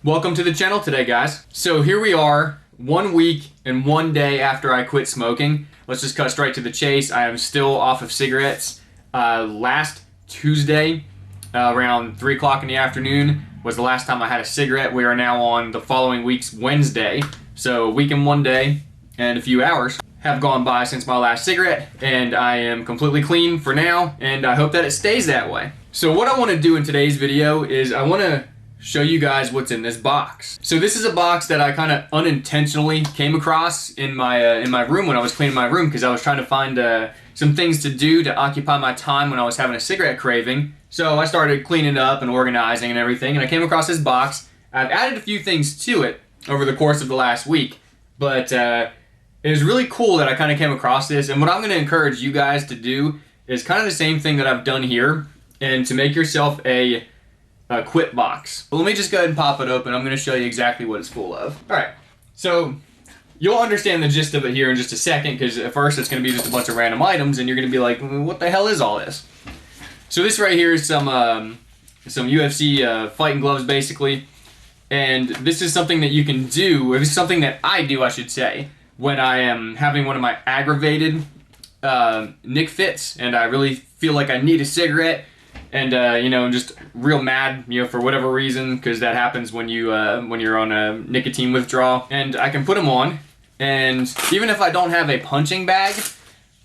Welcome to the channel today, guys. So here we are, 1 week and 1 day after I quit smoking. Let's just cut straight to the chase. I am still off of cigarettes. Last Tuesday, around 3 o'clock in the afternoon, was the last time I had a cigarette. We are now on the following week's Wednesday. So a week and 1 day and a few hours have gone by since my last cigarette, and I am completely clean for now, and I hope that it stays that way. So what I want to do in today's video is I want to show you guys what's in this box. So this is a box that I kind of unintentionally came across in my room when I was cleaning my room, because I was trying to find some things to do to occupy my time when I was having a cigarette craving. So I started cleaning up and organizing and everything, and I came across this box. I've added a few things to it over the course of the last week, but it was really cool that I kind of came across this. And what I'm going to encourage you guys to do is kind of the same thing that I've done here, and to make yourself a quit box. Well, let me just go ahead and pop it open. I'm going to show you exactly what it's full of. Alright, so you'll understand the gist of it here in just a second, because at first it's going to be just a bunch of random items and you're going to be like, what the hell is all this? So this right here is some UFC fighting gloves, basically, and this is something that you can do, or this is something that I do, I should say, when I am having one of my aggravated nic fits and I really feel like I need a cigarette. And you know, just real mad, you know, for whatever reason, because that happens when you're on a nicotine withdrawal. And I can put them on, and even if I don't have a punching bag,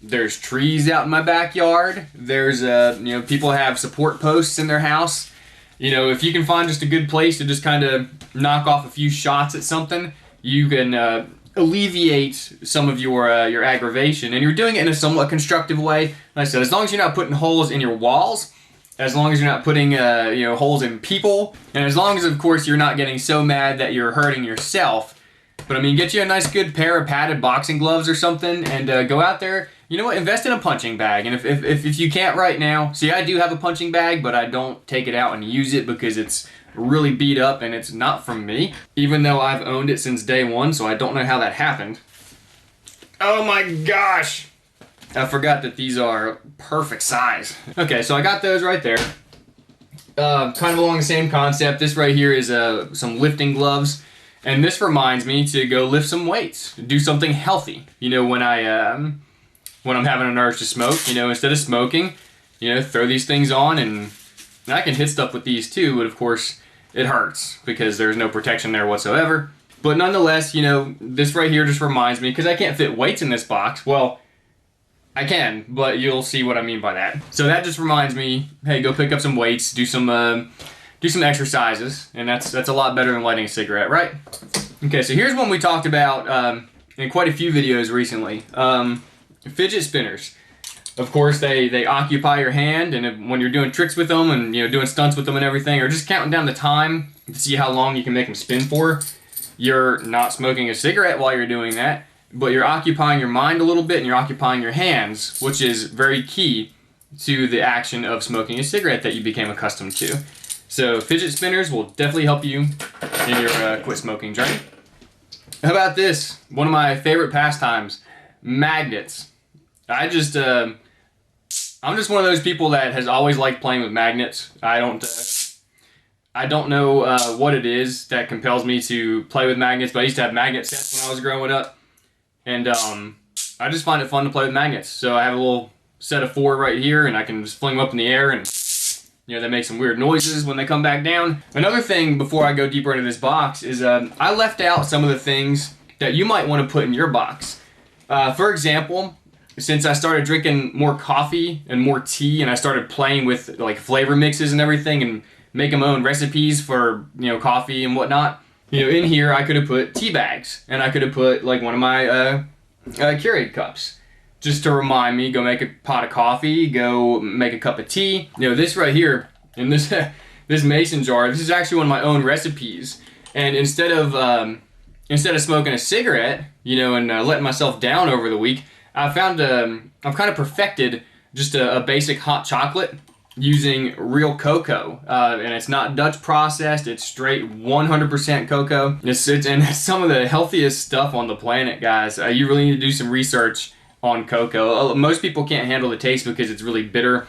there's trees out in my backyard. There's you know, people have support posts in their house. You know, if you can find just a good place to just kind of knock off a few shots at something, you can alleviate some of your aggravation, and you're doing it in a somewhat constructive way. Like I said, as long as you're not putting holes in your walls, as long as you're not putting you know, holes in people, and as long as, of course, you're not getting so mad that you're hurting yourself. But I mean, get you a nice good pair of padded boxing gloves or something, and go out there. You know what? Invest in a punching bag. And if you can't right now, see, I do have a punching bag, but I don't take it out and use it because it's really beat up and it's not from me, even though I've owned it since day one, so I don't know how that happened. Oh my gosh! I forgot that these are perfect size. Okay, so I got those right there. Kind of along the same concept. This right here is some lifting gloves, and this reminds me to go lift some weights, do something healthy. You know, when I'm having an urge to smoke, you know, instead of smoking, you know, throw these things on, and I can hit stuff with these too, but of course it hurts because there's no protection there whatsoever. But nonetheless, you know, this right here just reminds me, because I can't fit weights in this box. Well, I can, but you'll see what I mean by that. So that just reminds me, hey, go pick up some weights, do some exercises, and that's a lot better than lighting a cigarette, right? Okay, so here's one we talked about in quite a few videos recently. Fidget spinners. Of course, they occupy your hand, and when you're doing tricks with them and, you know, doing stunts with them and everything, or just counting down the time to see how long you can make them spin for, you're not smoking a cigarette while you're doing that, but you're occupying your mind a little bit, and you're occupying your hands, which is very key to the action of smoking a cigarette that you became accustomed to. So fidget spinners will definitely help you in your quit smoking journey. How about this? One of my favorite pastimes, magnets. I'm just one of those people that has always liked playing with magnets. I don't know what it is that compels me to play with magnets, but I used to have magnet sets when I was growing up. And I just find it fun to play with magnets. So I have a little set of 4 right here, and I can just fling them up in the air, and you know, they make some weird noises when they come back down. Another thing before I go deeper into this box is I left out some of the things that you might want to put in your box. For example, since I started drinking more coffee and more tea, and I started playing with like flavor mixes and everything, and making my own recipes for, you know, coffee and whatnot. You know, in here I could have put tea bags, and I could have put like one of my Keurig cups, just to remind me, go make a pot of coffee, go make a cup of tea. You know, this right here, in this this mason jar, this is actually one of my own recipes. And instead of smoking a cigarette, you know, and letting myself down over the week, I've kind of perfected just a basic hot chocolate using real cocoa, and it's not Dutch processed. It's straight 100% cocoa. And it's some of the healthiest stuff on the planet, guys. You really need to do some research on cocoa. Most people can't handle the taste because it's really bitter.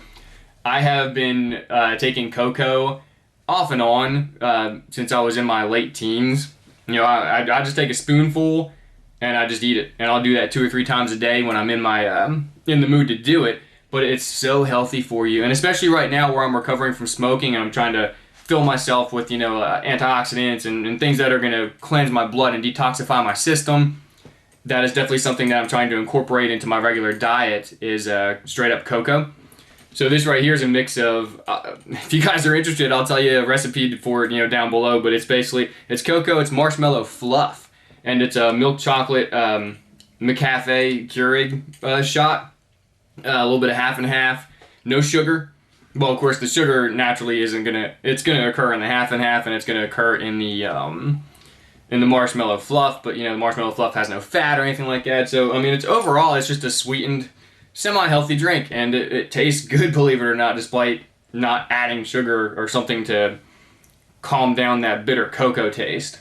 I have been taking cocoa off and on since I was in my late teens. You know, I just take a spoonful and I just eat it, and I'll do that 2 or 3 times a day when I'm in my in the mood to do it. But it's so healthy for you, and especially right now where I'm recovering from smoking and I'm trying to fill myself with, you know, antioxidants and things that are going to cleanse my blood and detoxify my system. That is definitely something that I'm trying to incorporate into my regular diet, is straight up cocoa. So this right here is a mix of, if you guys are interested, I'll tell you a recipe for it, you know, down below. But it's basically, it's cocoa, it's marshmallow fluff, and it's a milk chocolate McCafe Keurig shot. A little bit of half and half, no sugar. Well, of course, the sugar naturally it's gonna occur in the half and half, and it's gonna occur in the marshmallow fluff. But you know, the marshmallow fluff has no fat or anything like that. So I mean, it's just a sweetened, semi-healthy drink, and it tastes good, believe it or not, despite not adding sugar or something to calm down that bitter cocoa taste.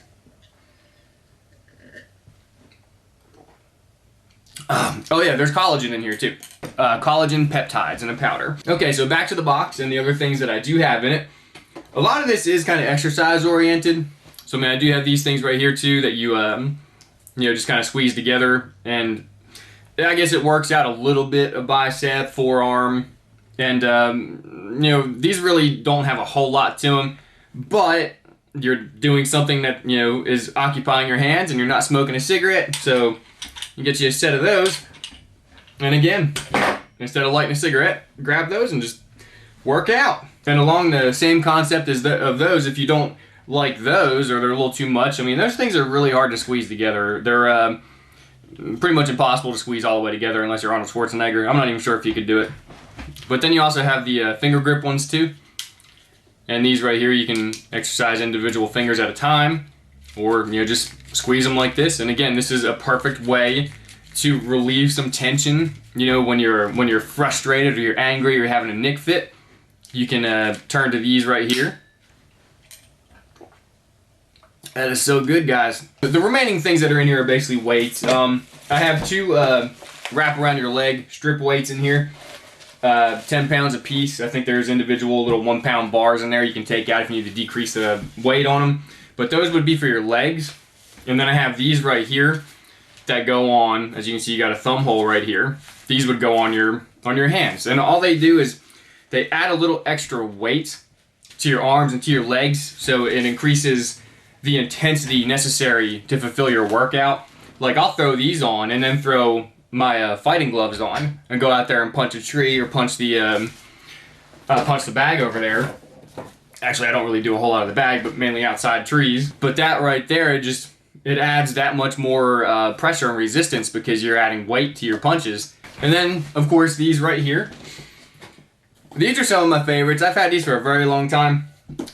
Oh yeah, there's collagen in here too. Collagen peptides in a powder. Okay, so back to the box and the other things that I do have in it. A lot of this is kind of exercise oriented. So I mean, I do have these things right here too that you just kind of squeeze together, and I guess it works out a little bit of bicep, forearm, and these really don't have a whole lot to them, but you're doing something that, you know, is occupying your hands, and you're not smoking a cigarette, so you get you a set of those. And again, instead of lighting a cigarette, grab those and just work out. And along the same concept as of those, if you don't like those or they're a little too much, I mean, those things are really hard to squeeze together. They're pretty much impossible to squeeze all the way together unless you're Arnold Schwarzenegger. I'm not even sure if you could do it. But then you also have the finger grip ones too. And these right here, you can exercise individual fingers at a time, or, you know, just squeeze them like this. And again, this is a perfect way to relieve some tension. You know, when you're frustrated or you're angry or you're having a nick fit, you can turn to these right here. That is so good, guys. The remaining things that are in here are basically weights. I have 2 wrap around your leg strip weights in here. 10 pounds a piece. I think there's individual little 1 pound bars in there you can take out if you need to decrease the weight on them. But those would be for your legs. And then I have these right here that go on, as you can see, you got a thumb hole right here. These would go on your hands. And all they do is they add a little extra weight to your arms and to your legs, so it increases the intensity necessary to fulfill your workout. Like, I'll throw these on and then throw my fighting gloves on and go out there and punch a tree or punch the bag over there. Actually, I don't really do a whole lot of the bag, but mainly outside trees. But that right there, it adds that much more pressure and resistance because you're adding weight to your punches. And then, of course, these right here. These are some of my favorites. I've had these for a very long time.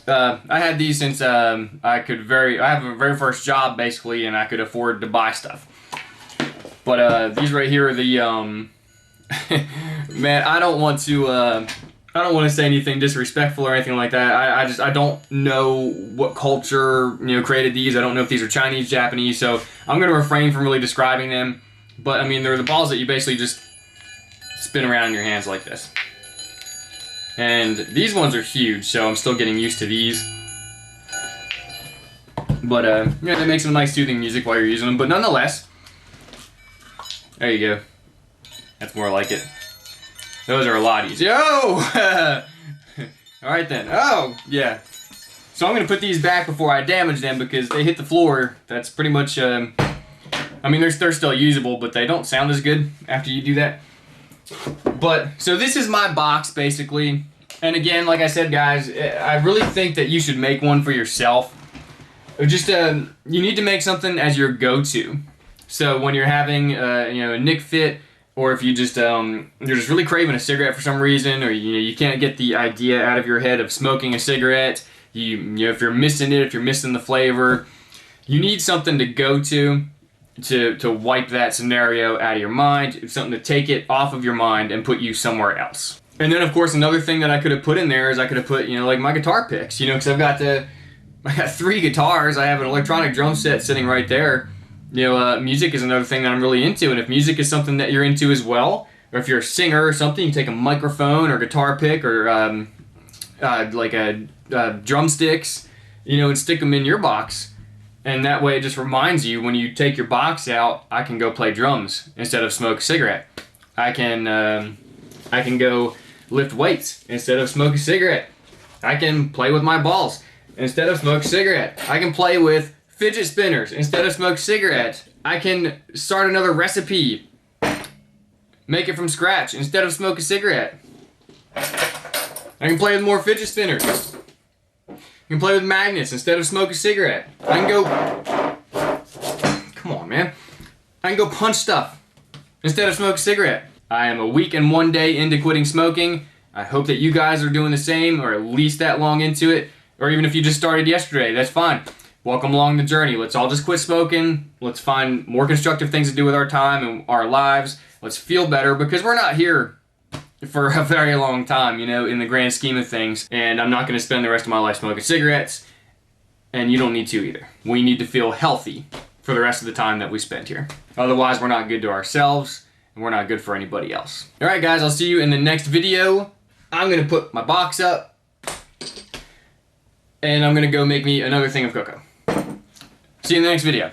I had these since I have a very first job, basically, and I could afford to buy stuff. But these right here are the man, I don't want to say anything disrespectful or anything like that. I don't know what culture, you know, created these. I don't know if these are Chinese, Japanese, so I'm going to refrain from really describing them. But I mean, they're the balls that you basically just spin around in your hands like this. And these ones are huge, so I'm still getting used to these. But yeah, they make some nice soothing music while you're using them. But nonetheless, there you go. That's more like it. Those are a lot easier. Oh! Alright then. Oh, yeah. So I'm going to put these back before I damage them because they hit the floor. That's pretty much, I mean, they're still usable, but they don't sound as good after you do that. But, so this is my box, basically. And again, like I said, guys, I really think that you should make one for yourself. Just, you need to make something as your go-to. So when you're having, a nick fit, or if you just you're just really craving a cigarette for some reason, or you can't get the idea out of your head of smoking a cigarette, if you're missing it, if you're missing the flavor, you need something to go to wipe that scenario out of your mind, something to take it off of your mind and put you somewhere else. And then, of course, another thing that I could have put in there is I could have put, like my guitar picks, because I got 3 guitars. I have an electronic drum set sitting right there. Music is another thing that I'm really into, and if music is something that you're into as well, or if you're a singer or something, you take a microphone or guitar pick or drumsticks, and stick them in your box. And that way it just reminds you when you take your box out, I can go play drums instead of smoke a cigarette. I can go lift weights instead of smoke a cigarette. I can play with my balls instead of smoke a cigarette. I can play with fidget spinners instead of smoke a cigarette. I can start another recipe, make it from scratch instead of smoke a cigarette. I can play with more fidget spinners. I can play with magnets instead of smoke a cigarette. I can go, come on man. I can go punch stuff instead of smoke a cigarette. I am a week and 1 day into quitting smoking. I hope that you guys are doing the same, or at least that long into it. Or even if you just started yesterday, that's fine. Welcome along the journey. Let's all just quit smoking. Let's find more constructive things to do with our time and our lives. Let's feel better, because we're not here for a very long time, in the grand scheme of things. And I'm not going to spend the rest of my life smoking cigarettes. And you don't need to either. We need to feel healthy for the rest of the time that we spend here. Otherwise, we're not good to ourselves, and we're not good for anybody else. Alright guys, I'll see you in the next video. I'm going to put my box up, and I'm going to go make me another thing of cocoa. See you in the next video.